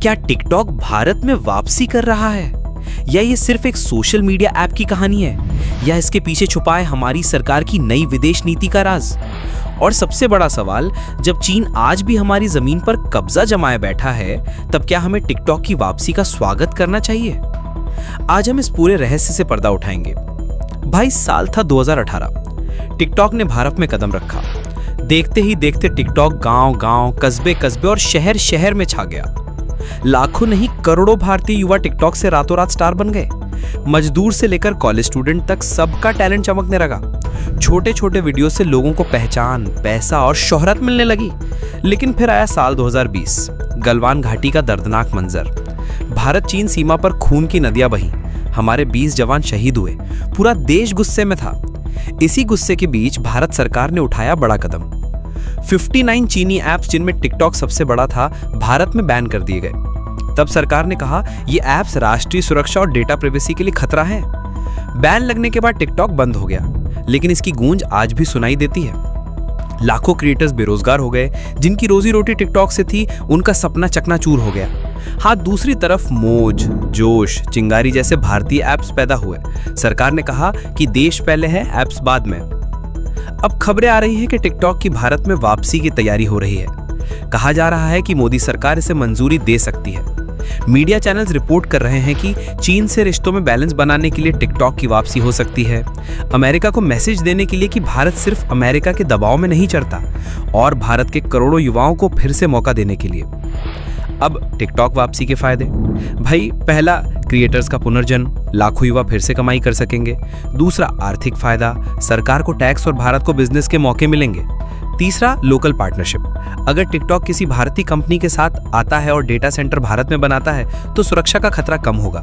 क्या टिकटॉक भारत में वापसी कर रहा है, या ये सिर्फ एक सोशल मीडिया ऐप की कहानी है, या इसके पीछे छुपा है हमारी सरकार की नई विदेश नीति का राज? और सबसे बड़ा सवाल, जब चीन आज भी हमारी जमीन पर कब्जा जमाए बैठा है, तब क्या हमें टिकटॉक की वापसी का स्वागत करना चाहिए? आज हम इस पूरे रहस्य से पर्दा उठाएंगे। भाई, साल था 2018। टिकटॉक ने भारत में कदम रखा। देखते ही देखते टिकटॉक गांव-गांव, कस्बे-कस्बे और शहर-शहर में छा गया। लाखों नहीं, करोड़ों भारतीय युवा टिकटॉक से रातों रात स्टार बन गए। मजदूर से लेकर कॉलेज स्टूडेंट तक सबका टैलेंट चमकने लगा। छोटे छोटे वीडियो से लोगों को पहचान, पैसा और शोहरत मिलने लगी। लेकिन फिर आया साल 2020, गलवान घाटी का दर्दनाक मंजर। भारत चीन सीमा पर खून की नदियां बही, हमारे 20 जवान शहीद हुए, पूरा देश गुस्से में था। इसी गुस्से के बीच भारत सरकार ने उठाया बड़ा कदम। 59 चीनी ऐप्स, जिनमें टिकटॉक सबसे बड़ा था, भारत में बैन कर दिए गए। तब सरकार ने कहा ये ऐप्स राष्ट्रीय सुरक्षा और डेटा प्राइवेसी के लिए खतरा है। बैन लगने के बाद टिकटॉक बंद हो गया, लेकिन इसकी गूंज आज भी सुनाई देती है। लाखों क्रिएटर्स बेरोजगार हो गए। जिनकी रोजी रोटी टिकटॉक से थी, उनका सपना चकनाचूर हो गया। हाँ, दूसरी तरफ मौज, जोश, चिंगारी जैसे भारतीय ऐप्स पैदा हुए। सरकार ने कहा कि देश पहले है, ऐप्स बाद में। अब खबरें आ रही हैं कि टिकटॉक की भारत में वापसी की तैयारी हो रही है। कहा जा रहा है कि मोदी सरकार इसे मंजूरी दे सकती है। मीडिया चैनल्स रिपोर्ट कर रहे हैं कि चीन से रिश्तों में बैलेंस बनाने के लिए टिकटॉक की वापसी हो सकती है। अमेरिका को मैसेज देने के लिए कि भारत सिर्फ अमेरिका के दबाव में नहीं चढ़ता, और भारत के करोड़ों युवाओं को फिर से मौका देने के लिए। अब टिकटॉक वापसी के फायदे। भाई, पहला, क्रिएटर्स का पुनर्जन्म, लाखों युवा फिर से कमाई कर सकेंगे। दूसरा, आर्थिक फायदा, सरकार को टैक्स और भारत को बिजनेस के मौके मिलेंगे। तीसरा, लोकल पार्टनरशिप, अगर टिकटॉक किसी भारतीय कंपनी के साथ आता है और डेटा सेंटर भारत में बनाता है तो सुरक्षा का खतरा कम होगा।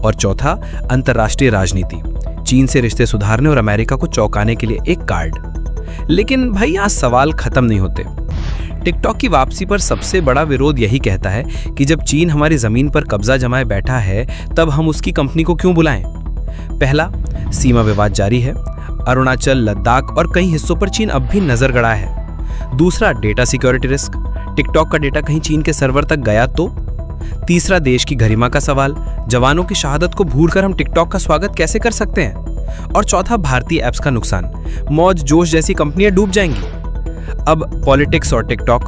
और चौथा, अंतर्राष्ट्रीय राजनीति, चीन से रिश्ते सुधारने और अमेरिका को चौंकाने के लिए एक कार्ड। लेकिन भाई, यहाँ सवाल खत्म नहीं होते। टिकटॉक की वापसी पर सबसे बड़ा विरोध यही कहता है कि जब चीन हमारी जमीन पर कब्जा जमाए बैठा है, तब हम उसकी कंपनी को क्यों बुलाएं? पहला, सीमा विवाद जारी है। अरुणाचल, लद्दाख और कई हिस्सों पर चीन अब भी नजर गड़ा है। दूसरा, डेटा सिक्योरिटी रिस्क, टिकटॉक का डेटा कहीं चीन के सर्वर तक गया तो? तीसरा, देश की गरिमा का सवाल, जवानों की शहादत को भूलकर हम टिकटॉक का स्वागत कैसे कर सकते हैं? और चौथा, भारतीय ऐप्स का नुकसान, मौज जोश जैसी कंपनियां डूब जाएंगी। अब पॉलिटिक्स और टिकटॉक।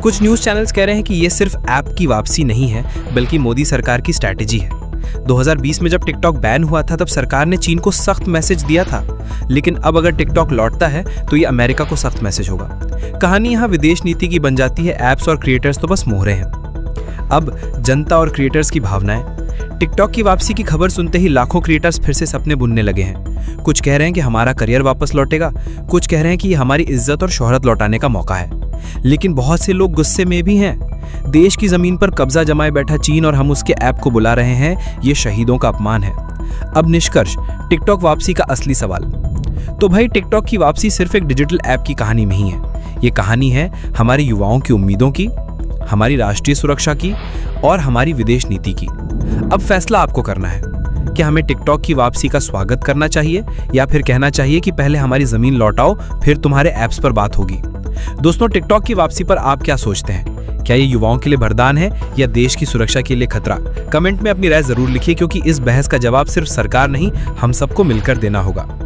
कुछ न्यूज चैनल्स कह रहे हैं कि यह सिर्फ ऐप की वापसी नहीं है, बल्कि मोदी सरकार की स्ट्रैटेजी है। 2020 में जब टिकटॉक बैन हुआ था, तब सरकार ने चीन को सख्त मैसेज दिया था। लेकिन अब अगर टिकटॉक लौटता है तो ये अमेरिका को सख्त मैसेज होगा। कहानी यहाँ विदेश नीति की बन जाती है, ऐप्स और क्रिएटर्स तो बस मोहरे हैं। अब जनता और क्रिएटर्स की भावनाएं। टिकटॉक की वापसी की खबर सुनते ही लाखों क्रिएटर्स फिर से सपने बुनने लगे हैं। कुछ कह रहे हैं कि हमारा करियर वापस लौटेगा, कुछ कह रहे हैं कि ये हमारी इज्जत और शोहरत लौटाने का मौका है। लेकिन बहुत से लोग गुस्से में भी हैं। देश की जमीन पर कब्जा जमाए बैठा चीन और हम उसके ऐप को बुला रहे हैं, ये शहीदों का अपमान है। अब निष्कर्ष, टिकटॉक वापसी का असली सवाल। तो भाई, टिकटॉक की वापसी सिर्फ एक डिजिटल ऐप की कहानी नहीं है। ये कहानी है हमारे युवाओं की उम्मीदों की, हमारी राष्ट्रीय सुरक्षा की और हमारी विदेश नीति की। अब फैसला आपको करना है कि हमें टिकटॉक की वापसी का स्वागत करना चाहिए, या फिर कहना चाहिए कि पहले हमारी जमीन लौटाओ, फिर तुम्हारे ऐप्स पर बात होगी। दोस्तों, टिकटॉक की वापसी पर आप क्या सोचते हैं? क्या ये युवाओं के लिए वरदान है या देश की सुरक्षा के लिए खतरा? कमेंट में अपनी राय जरूर लिखिए, क्योंकि इस बहस का जवाब सिर्फ सरकार नहीं, हम सबको मिलकर देना होगा।